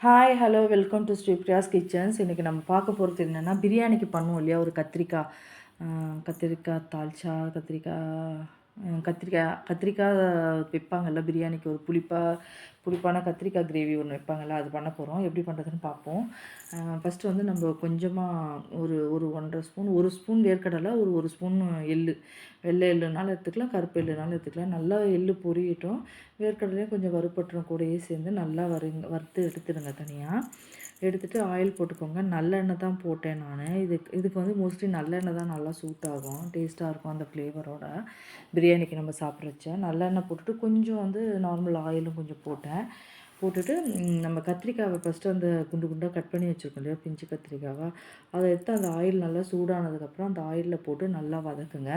Hi hello welcome to Sripriya's kitchens. இன்றைக்கி நம்ம பார்க்க போகிறது என்னென்னா, பிரியாணிக்கு பண்ணுவோம் இல்லையா, ஒரு கத்திரிக்காய் தால்ச்சா, கத்திரிக்காய் வைப்பாங்கள்ல பிரியாணிக்கு, ஒரு புளிப்பான கத்திரிக்காய் கிரேவி ஒன்று வைப்பாங்கள்ல, அது பண்ண போகிறோம். எப்படி பண்ணுறதுன்னு பார்ப்போம். ஃபஸ்ட்டு வந்து நம்ம கொஞ்சமாக ஒரு ஒரு 1½ ஸ்பூன், 1 ஸ்பூன் வேர்க்கடலை, ஒரு ஸ்பூன் எள்ளு, வெள்ளை எள்ளுனாலும் எடுத்துக்கலாம், கருப்பு எள்ளுனாலும் எடுத்துக்கலாம். நல்லா எள்ளு பொரியட்டும், வேர்க்கடலையும் கொஞ்சம் வறுபட்டுரும், கூடயே சேர்ந்து நல்லா வறுத்து எடுத்துடுங்க தனியாக. எடுத்துகிட்டு ஆயில் போட்டுக்கோங்க. நல்லெண்ணெய் தான் போட்டேன் நான். இதுக்கு வந்து மோஸ்ட்லி நல்லெண்ணெய் தான் நல்லா சூட் ஆகும், டேஸ்ட்டாக இருக்கும் அந்த ஃப்ளேவரோட. பிரியாணிக்கு நம்ம சாப்பிட்றச்ச நல்லெண்ணெய் போட்டுட்டு கொஞ்சம் வந்து நார்மல் ஆயிலும் கொஞ்சம் போட்டுட்டு நம்ம கத்திரிக்காவை ஃபஸ்ட்டு அந்த குண்டு குண்டாக கட் பண்ணி வச்சுருக்கோம் இல்லையா, பிஞ்சு கத்திரிக்காவை, அதை எடுத்து அந்த ஆயில் நல்லா சூடானதுக்கப்புறம் அந்த ஆயிலில் போட்டு நல்லா வதக்குங்க.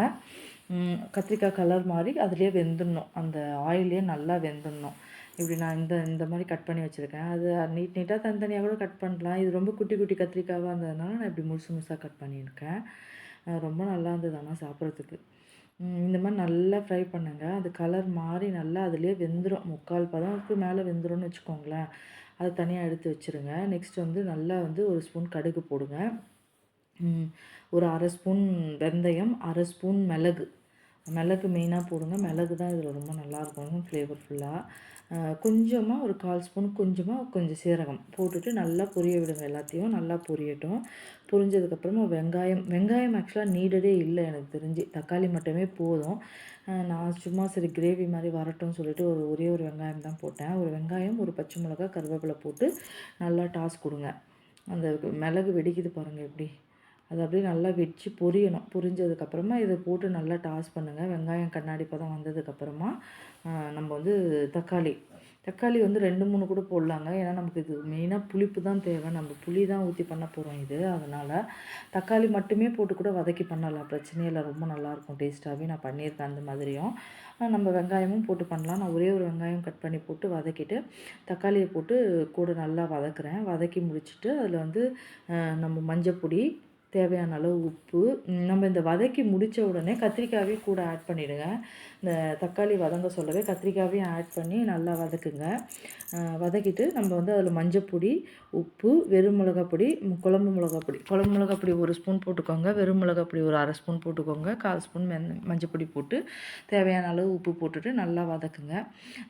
கத்திரிக்காய் கலர் மாதிரி அதுலேயே வெந்துடணும், அந்த ஆயிலே நல்லா வெந்துடணும். இப்படி நான் இந்த மாதிரி கட் பண்ணி வச்சுருக்கேன். அது நீட்டாக தனித்தனியாக கூட கட் பண்ணலாம். இது ரொம்ப குட்டி குட்டி கத்திரிக்காவாக இருந்ததுனால நான் இப்படி முழுசாக கட் பண்ணியிருக்கேன். ரொம்ப நல்லா இருந்தது ஆனால் சாப்பிட்றதுக்கு. இந்த மாதிரி நல்லா ஃப்ரை பண்ணுங்க. அது கலர் மாறி நல்லா அதிலே வெந்துடும், 3/4 பதத்துக்கு மேலே வெந்துரும்னு வச்சுக்கோங்களேன். அதை தனியாக எடுத்து வச்சுருங்க. நெக்ஸ்ட் வந்து நல்லா வந்து 1 ஸ்பூன் கடுகு போடுங்க. ஒரு 1/2 ஸ்பூன் வெந்தயம், 1/2 ஸ்பூன் மிளகு மெயினாக போடுங்க. மிளகு தான் இதில் ரொம்ப நல்லாயிருக்கும் ஃப்ளேவர்ஃபுல்லாக. கொஞ்சமாக ஒரு 1/4 ஸ்பூன் கொஞ்சம் சீரகம் போட்டுட்டு நல்லா பொரிய விடுங்க. எல்லாத்தையும் நல்லா பொரியட்டும். பொரிஞ்சதுக்கப்புறமா வெங்காயம் ஆக்சுவலாக நீடடே இல்லை எனக்கு தெரிஞ்சு, தக்காளி மட்டுமே போதும். நான் சும்மா சரி கிரேவி மாதிரி வரட்டும்னு சொல்லிட்டு ஒரே ஒரு வெங்காயம் தான் போட்டேன். ஒரு வெங்காயம், ஒரு பச்சை மிளகாய், கருவேப்பிலை போட்டு நல்லா டாஸ் கொடுங்க. அந்த மிளகு வெடிக்குது பாருங்கள் எப்படி, அது அப்படியே நல்லா வச்சு பொரியணும். பொரிஞ்சதுக்கப்புறமா இதை போட்டு நல்லா டாஸ் பண்ணுங்கள். வெங்காயம் கண்ணாடி பதம் வந்ததுக்கப்புறமா நம்ம வந்து தக்காளி வந்து 2-3 கூட போடலாங்க. ஏன்னா நமக்கு இது மெயினாக புளிப்பு தான் தேவை, நம்ம புளி தான் ஊற்றி பண்ண போகிறோம் இது. அதனால் தக்காளி மட்டுமே போட்டு கூட வதக்கி பண்ணலாம், பிரச்சனையே இல்லை, ரொம்ப நல்லாயிருக்கும் டேஸ்ட்டாகவே. நான் பண்ணியிருக்கேன் அந்த மாதிரியும். நம்ம வெங்காயமும் போட்டு பண்ணலாம். நான் ஒரே ஒரு வெங்காயம் கட் பண்ணி போட்டு வதக்கிட்டு தக்காளியை போட்டு கூட நல்லா வதக்குறேன். வதக்கி முடிச்சுட்டு அதில் வந்து நம்ம மஞ்சப்பொடி, தேவையான அளவு உப்பு, நம்ம இந்த வதக்கி முடித்த உடனே கத்திரிக்காயையும் கூட ஆட் பண்ணிவிடுங்க. இந்த தக்காளி வதங்க சொல்லவே கத்திரிக்காயையும் ஆட் பண்ணி நல்லா வதக்குங்க. வதக்கிட்டு நம்ம வந்து அதில் மஞ்சப்பொடி, உப்பு, வெறும் மிளகாப்பொடி, குழம்பு மிளகாப்பொடி 1 ஸ்பூன் போட்டுக்கோங்க. வெறும் மிளகாப்பொடி ஒரு 1/2 ஸ்பூன் போட்டுக்கோங்க. 1/4 ஸ்பூன் மஞ்சப்பொடி போட்டு தேவையான அளவு உப்பு போட்டுட்டு நல்லா வதக்குங்க.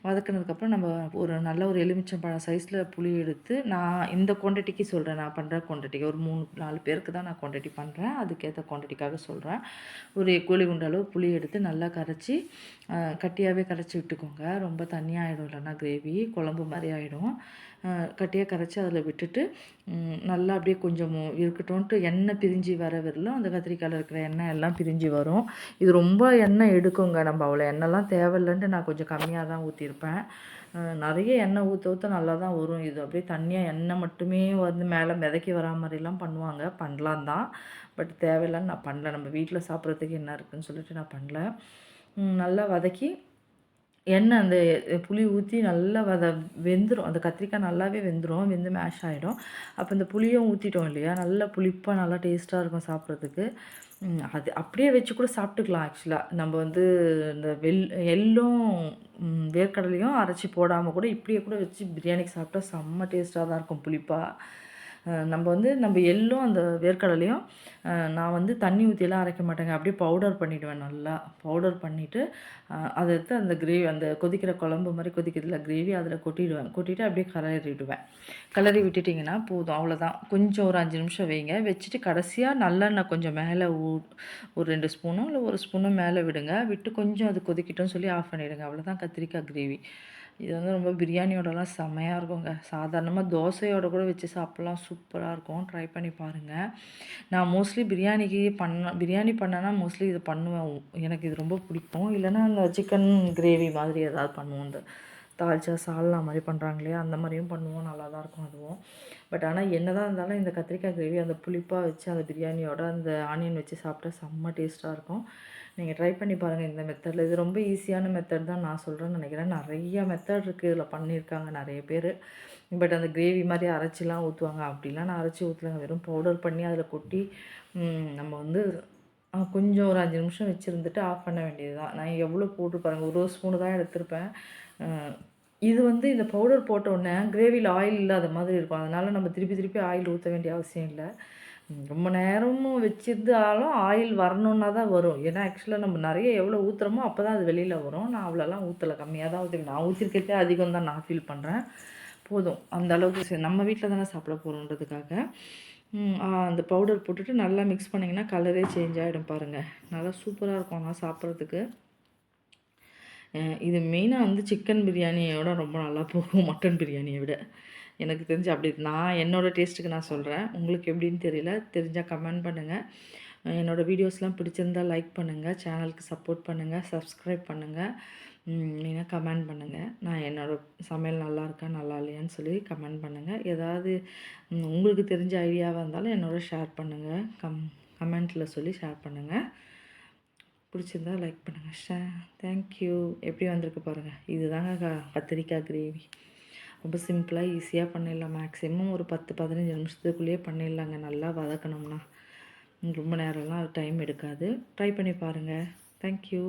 வதக்குனதுக்கப்புறம் நம்ம நல்ல ஒரு எலுமிச்சம்பழம் சைஸில் புளி எடுத்து, நான் இந்த குவான்டிட்டிக்கு சொல்கிறேன், நான் பண்ணுற குவான்டிட்டிக்கு ஒரு 3-4 பேருக்கு தான் நான் குவான்டிட்டி பண்ணுறேன், அதுக்கேற்ற குவான்டிட்டிக்காக சொல்கிறேன். ஒரு கோழி குண்டு அளவு புளி எடுத்து நல்லா கரைச்சி, கட்டியாகவே கரைச்சி விட்டுக்கோங்க. ரொம்ப தண்ணியாக ஆகிடும், இல்லைன்னா கிரேவி குழம்பு மாதிரி ஆகிடும். கட்டியாக கரைச்சி அதில் விட்டுட்டு நல்லா அப்படியே கொஞ்சம் இருக்கட்டும்ன்ட்டு எண்ணெய் பிரிஞ்சு வர வரலும் அந்த கத்திரிக்காயில் இருக்கிற எண்ணெய் எல்லாம் பிரிஞ்சு வரும். இது ரொம்ப எண்ணெய் எடுக்குங்க, நம்ம அவ்வளோ எண்ணெய்லாம் தேவையில்லைன்ட்டு நான் கொஞ்சம் கம்மியாக தான் ஊற்றிருப்பேன். நிறைய எண்ணெய் ஊற்ற நல்லா தான் வரும். இது அப்படியே தண்ணியாக எண்ணெய் மட்டுமே வந்து மேலே மிதக்கி வரா மாதிரிலாம் பண்ணுவாங்க, பண்ணலாம் தான். பட் தேவையில்லைன்னு நான் பண்ணல, நம்ம வீட்டில் சாப்பிட்றதுக்கு என்ன இருக்குதுன்னு சொல்லிட்டு நான் பண்ணல. நல்லா வதக்கி எண்ணெய் அந்த புளி ஊற்றி நல்லா வெந்துடும். அந்த கத்திரிக்காய் நல்லாவே வெந்துடும், வெந்து மேஷ் ஆகிடும். அப்போ இந்த புளியும் ஊற்றிட்டோம் இல்லையா, நல்லா புளிப்பாக நல்லா டேஸ்ட்டாக இருக்கும் சாப்பிட்றதுக்கு. அது அப்படியே வச்சு கூட சாப்பிட்டுக்கலாம். ஆக்சுவலாக நம்ம வந்து இந்த எள்ளும் வேர்க்கடலையும் அரைச்சி போடாமல் கூட இப்படியே கூட வச்சு பிரியாணிக்கு சாப்பிட்டா செம்ம டேஸ்ட்டாக தான் இருக்கும், புளிப்பாக. நம்ம எள்ளும் அந்த வேர்க்கடலையும் நான் வந்து தண்ணி ஊற்றியெல்லாம் அரைக்க மாட்டேங்க, அப்படியே பவுடர் பண்ணிவிடுவேன். நல்லா பவுடர் பண்ணிவிட்டு அதை எடுத்து அந்த கிரேவி, அந்த கொதிக்கிற குழம்பு மாதிரி கொதிக்கிறதுல கிரேவி அதில் கொட்டிட்டு அப்படியே கிளறி விட்டுட்டிங்கன்னா போதும், அவ்வளோதான். கொஞ்சம் ஒரு 5 நிமிஷம் வைங்க. வச்சுட்டு கடைசியாக நல்லெண்ணெய் கொஞ்சம் மேலே ஒரு 2 ஸ்பூனோ இல்லை 1 ஸ்பூனோ மேலே விடுங்க. விட்டு கொஞ்சம் அது கொதிக்கிட்டோன்னு சொல்லி ஆஃப் பண்ணிவிடுங்க. அவ்வளோதான் கத்திரிக்காய் கிரேவி. இது வந்து ரொம்ப பிரியாணியோடலாம் செம்மையாக இருக்குங்க. சாதாரணமாக தோசையோட கூட வச்சு சாப்பிட்லாம், சூப்பராக இருக்கும். ட்ரை பண்ணி பாருங்கள். நான் மோஸ்ட்லி பிரியாணி பண்ணேன்னா மோஸ்ட்லி இது பண்ணுவேன். எனக்கு இது ரொம்ப பிடிக்கும். இல்லைன்னா அந்த சிக்கன் கிரேவி மாதிரி ஏதாவது பண்ணுவோம், இந்த தால்ச்சா சால்னா மாதிரி பண்ணுறாங்க இல்லையா, அந்த மாதிரியும் பண்ணுவோம், நல்லா தான் இருக்கும் அதுவும். பட் ஆனால் என்ன தான் இருந்தாலும் இந்த கத்திரிக்காய் கிரேவி அந்த புளிப்பாக வச்சு அந்த பிரியாணியோட அந்த ஆனியன் வச்சு சாப்பிட்டா செம்ம டேஸ்ட்டாக இருக்கும். நீங்கள் ட்ரை பண்ணி பாருங்கள் இந்த மெத்தடில். இது ரொம்ப ஈஸியான மெத்தட் தான் நான் சொல்கிறேன்னு நினைக்கிறேன். நிறைய மெத்தட் இருக்குது, இதில் பண்ணியிருக்காங்க நிறைய பேர். பட் அந்த கிரேவி மாதிரி அரைச்சிலாம் ஊற்றுவாங்க, அப்படிலாம் நான் அரைச்சி ஊற்றலைங்க, வெறும் பவுடர் பண்ணி அதில் கொட்டி நம்ம வந்து கொஞ்சம் ஒரு 5 நிமிஷம் வச்சுருந்துட்டு ஆஃப் பண்ண வேண்டியது தான். நான் எவ்வளோ போட்டு பாருங்கள், 1 ஸ்பூனு தான் எடுத்திருப்பேன். இது வந்து இந்த பவுடர் போட்ட உடனே கிரேவியில் ஆயில் இல்லாத மாதிரி இருக்கும். அதனால் நம்ம திருப்பி திருப்பி ஆயில் ஊற்ற வேண்டிய அவசியம் இல்ல. ரொம்ப நேரமும் வச்சிருந்தாலும் ஆயில் வரணுன்னா தான் வரும். ஏன்னா ஆக்சுவலா நம்ம நெறைய எவ்வளோ ஊத்துறோமோ அப்போ தான் அது வெளியில வரும். நான் அவ்வளோலாம் ஊத்தல. கம்மியா தான் ஊத்திருக்கேன். நான் ஊத்திருக்கிறதே அதிகம் தான் நான் ஃபீல் பண்றேன். போதும். அந்த அளவுக்கு நம்ம வீட்ல தானே சாப்பிட போறோன்றதுக்காக. அந்த பவுடர் போட்டுட்டு நல்லா மிக்ஸ் பண்ணிங்கன்னா கலரே சேஞ்ச் ஆயிடும் பாருங்க. நல்லா சூப்பரா இருக்கும் ஆனா சாப்பிட்றதுக்கு. இது மெயினாக வந்து சிக்கன் பிரியாணியோட ரொம்ப நல்லா போகும் மட்டன் பிரியாணியை விட. எனக்கு தெரிஞ்சு அப்படி நான் என்னோடய டேஸ்ட்டுக்கு நான் சொல்கிறேன். உங்களுக்கு எப்படின்னு தெரியல. தெரிஞ்சால் கமெண்ட் பண்ணுங்கள். என்னோடய வீடியோஸ்லாம் பிடிச்சிருந்தா லைக் பண்ணுங்கள். சேனலுக்கு சப்போர்ட் பண்ணுங்கள். சப்ஸ்கிரைப் பண்ணுங்கள். மெயினாக கமெண்ட் பண்ணுங்கள். நான் என்னோடய சமையல் நல்லா இருக்கா நல்லா இல்லையான்னு சொல்லி கமெண்ட் பண்ணுங்கள். ஏதாவது உங்களுக்கு தெரிஞ்ச ஐடியாவாக இருந்தாலும் என்னோட ஷேர் பண்ணுங்கள். கமெண்ட்டில் சொல்லி ஷேர் பண்ணுங்கள். பிடிச்சிருந்தா லைக் பண்ணுங்கள். தேங்க்யூ. எப்படி வந்திருக்கு பாருங்கள். இதுதாங்க கத்திரிக்காய் கிரேவி. ரொம்ப சிம்பிளாக ஈஸியாக பண்ணிடலாம். மேக்ஸிமம் ஒரு 10-15 நிமிஷத்துக்குள்ளேயே பண்ணிடலாங்க. நல்லா வதக்கணும்னா ரொம்ப நேரம்லாம் டைம் எடுக்காது. ட்ரை பண்ணி பாருங்கள். தேங்க்யூ.